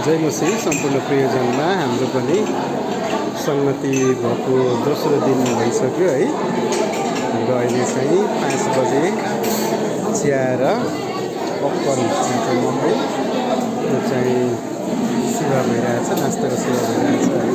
जय मसीह सम्पूर्ण प्रियजनमा हाम्रो पनि सङ्गति भएको दोस्रो दिन भइसक्यो है। हाम्रो अहिले चाहिँ 5 बजे चिया र पपकर्न चाहिन्छ मकै त्यो चाहिँ सेवा भइरहेछ, नास्ताको सेवा भइरहेछ है।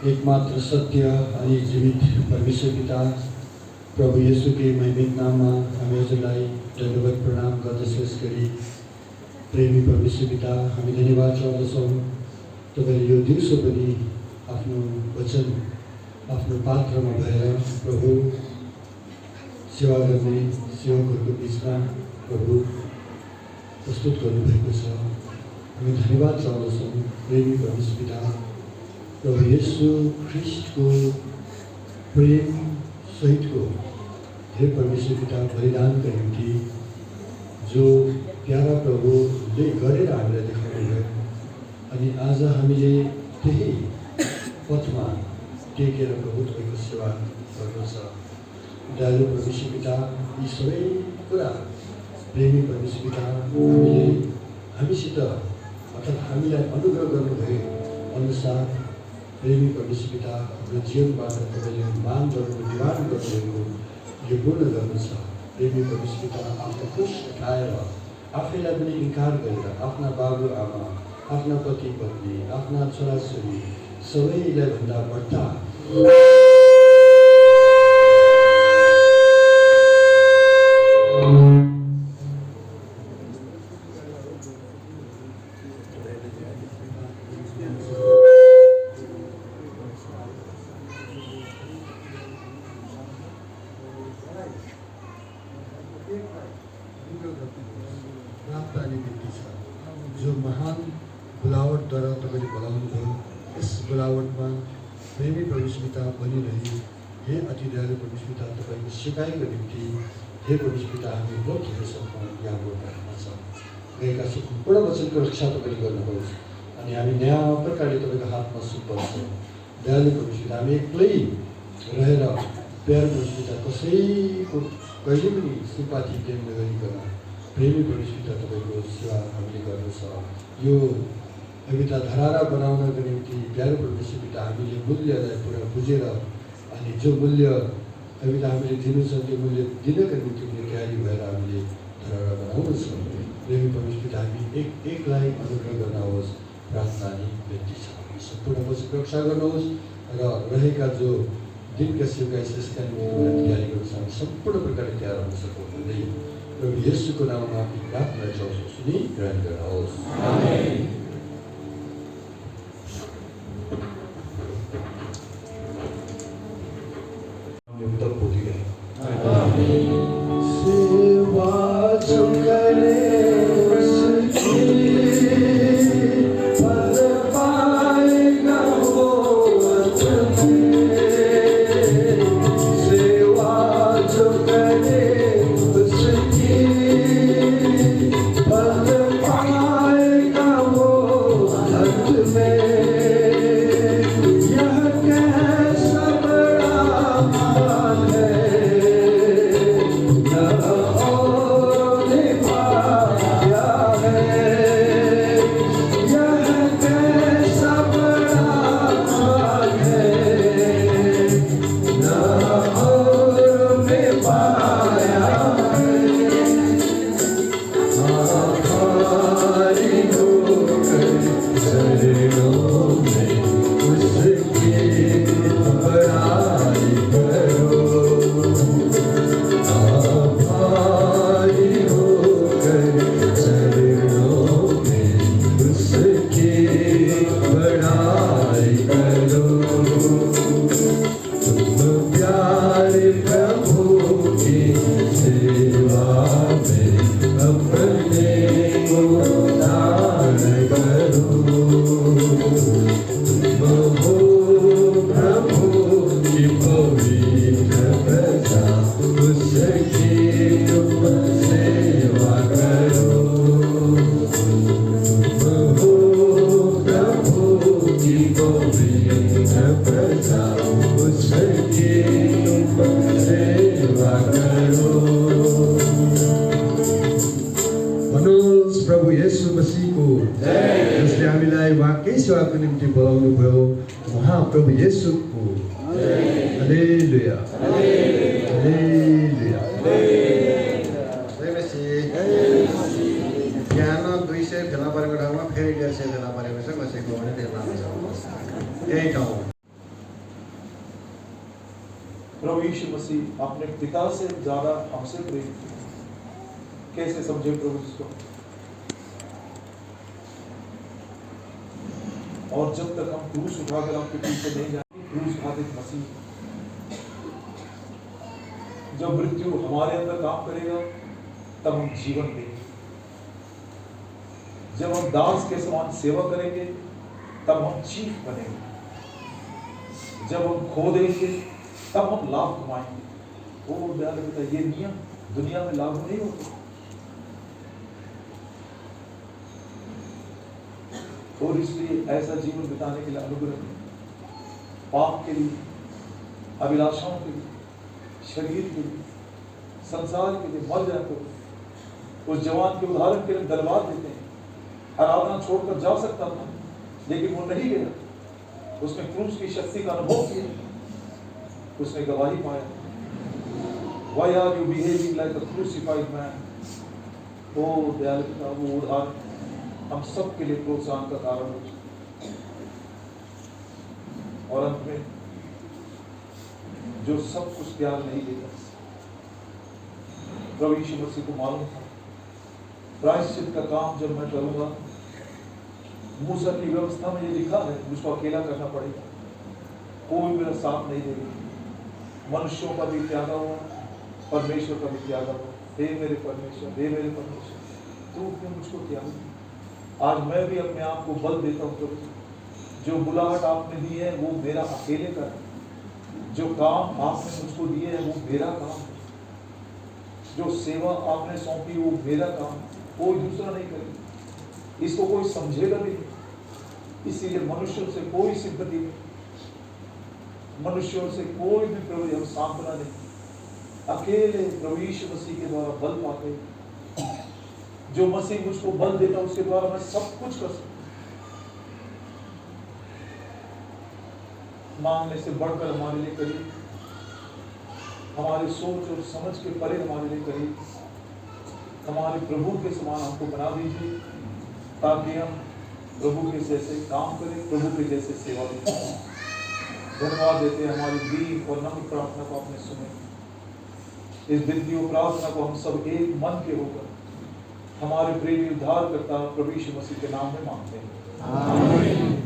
एकमात्र सत्य अनि जीवित परमेश्वर पिता प्रभु येशूकै महिमित नाममा हामी हजुरलाई दण्डवत प्रणाम गर्दछौँ। यस गरी प्रेमी परमेश्वर पिता हामी धन्यवाद चढाउँदछौँ तपाईँले यो दिउँसो पनि आफ्नो वचन आफ्नो पात्रमा भएर प्रभु सेवा गर्ने सेवकहरूको बिचमा प्रभु प्रस्तुत गर्नुभएको छ। हामी धन्यवाद चढाउँदछौँ प्रेमी परमेश्वर पिता प्रभु येशू ख्रिस्टको प्रेम सहितको हे परमेश्वर पिता बलिदानका निम्ति जो प्यारा प्रभुले गरेर हामीलाई देखाउनु भयो अनि आज हामीले त्यही पथमा टेकेर प्रभु तपाईँको सेवा गर्नु छ। दयालु परमेश्वर पिता यी सबै कुरा प्रेमी परमेश्वर पिता हामीसित अर्थात् हामीलाई अनुग्रह गर्नुभयो अनुसार प्रेमी परमेश्वर पिता हाम्रो जीवनबाट तपाईँले मान गर्नु निवारण गर्नुभएको यो पूर्ण गर्नु छ। प्रेमी परमेश्वर पिता आफ्नो क्रुस उठाएर आफैलाई पनि इन्कार गरेर आफ्ना बाबु आमा आफ्ना पति पत्नी आफ्ना छोराछोरी सबैलाई भन्दा बढ्ता जो महान बुलावटद्वारा तपाईँले बोलाउनु भयो। यस बुलावटमा प्रेमी परमेश्वर पिता बनिरहे हे अति दयालु परमेश्वर पिता तपाईँको सिकाइको निम्ति हे परमेश्वर पिता हामी बहुत हुनेसम्म यहाँ बोल्न छ। गएका सम्पूर्ण वचनको रक्षा तपाईँले गर्नुहोस् अनि हामी नयाँ प्रकारले तपाईँको हातमा सुम्पर्छौँ। दयालु परमेश्वर पिता हामी एक्लै रहेर प्यारो परमेश्वर पिता कसैको कहिले पनि सिम्पाथी गेम नगरिकन प्रेमी परमेश्वर पिता तपाईँको सेवा हामीले गर्नु छ। यो कविता धरारा बनाउनको निम्ति प्यारो परमेश्वर पिता हामीले मूल्यलाई पुरा बुझेर अनि जो मूल्य कविता हामीले दिनु छ त्यो मूल्य दिनका निम्ति पनि तयारी भएर हामीले धरारा बनाउनु छ। प्रेमी परमेश्वर पिता हामी एकलाई अनुग्रह गर्न होस् प्रार्थना अनि विनती छ। सम्पूर्ण वचनको रक्षा गर्नुहोस् र रहेका जो दिनका सेवका यसका निम्ति तयारी गर्नु छ हामी सम्पूर्ण प्रकारले तयार हुन सकौँ भन्दै प्रभु येशूको नाममा प्रार्थना गर्छौँ। सुनि ग्रहण गर्नुहोस्। आमेन। सेवा जो करे हामीलाई वाक्य सेवाको निम्ति बोलाउनु भयो उहाँ प्रभु येशूको हालेलुया हालेलुया बिहान 200 फेला परेको ठाउँमा फेरि 150 फेला परेको छ कसैको भने फेला छ यही ठाउँ। प्रभु यीशु मसीह अपने पिता से ज्यादा हमसे प्रेम कैसे समझे प्रभु इसको। और जब तक हम क्रूस उठाकर आपके पीछे नहीं जाएंगे, क्रूस बाधित मसीह, जब मृत्यु हमारे अंदर काम करेगा तब हम जीवन देंगे। जब हम दास के समान सेवा करेंगे तब हम चीफ बनेंगे। जब हम खो देंगे तब हम लाभ कमाएंगे। ओ दयालु पिता, ये नियम दुनिया में लागू नहीं होते। और इसलिए ऐसा जीवन बिताने के लिए अनुग्रह करें। पाप के लिए, अभिलाषाओं के लिए, शरीर के लिए, संसार के लिए मर जाते हो। उस जवान के उदाहरण के लिए धन्यवाद देते हैं। आराधना छोड़कर जा सकता था लेकिन वो नहीं गया। उसने क्रूस की शक्ति का अनुभव किया, उसने गवाही पाया। Why are you behaving like a crucified man? ओ दयालु पिता, वो उदाहरण हम सब के लिए प्रोत्साहन का कारण हो। और अंत में जो सब कुछ प्यार नहीं देता, प्रभु यीशु मसीह को मालूम था प्रायश्चित का काम जब मैं करूंगा, मूसा की व्यवस्था में ये लिखा है मुझको अकेला करना पड़ेगा, कोई मेरा साथ नहीं देगा। मनुष्यों का भी त्यागा हुआ, परमेश्वर का भी त्यागा हुआ। हे मेरे परमेश्वर, हे मेरे परमेश्वर, तू क्यों मुझको त्यागा। आज मैं भी अपने आप को बल देता हूँ प्रभु, जो बुलाहट आपने दी है वो मेरा अकेले का है। जो काम आपने मुझको दिए है वो मेरा काम है। जो सेवा आपने सौंपी वो मेरा काम है, कोई दूसरा नहीं करेगा। इसको कोई समझेगा भी नहीं। इसीलिए मनुष्यों से कोई सिंपैथी नहीं, मनुष्यों से कोई भी प्रभु हम सांत्वना नहीं। अकेले प्रभु यीशु मसीह के द्वारा बल पाते। जो मसीह मुझको बल देता उसके द्वारा मैं सब कुछ कर सकता। मांगने से बढ़कर हमारे लिए करिए, हमारे सोच और समझ के परे हमारे लिए करिए। हमारे प्रभु के समान हमको बना दीजिए ताकि हम प्रभु के जैसे काम करें, प्रभु के जैसे सेवा दें। धन्यवाद देते हैं हमारी दीन और नम्र प्रार्थना को आपने सुने। इस विनती और प्रार्थना को हम सब एक मन के होकर हमारे प्रेमी उद्धारकर्ता प्रभु यीशु मसीह के नाम में मांगते हैं। आमीन।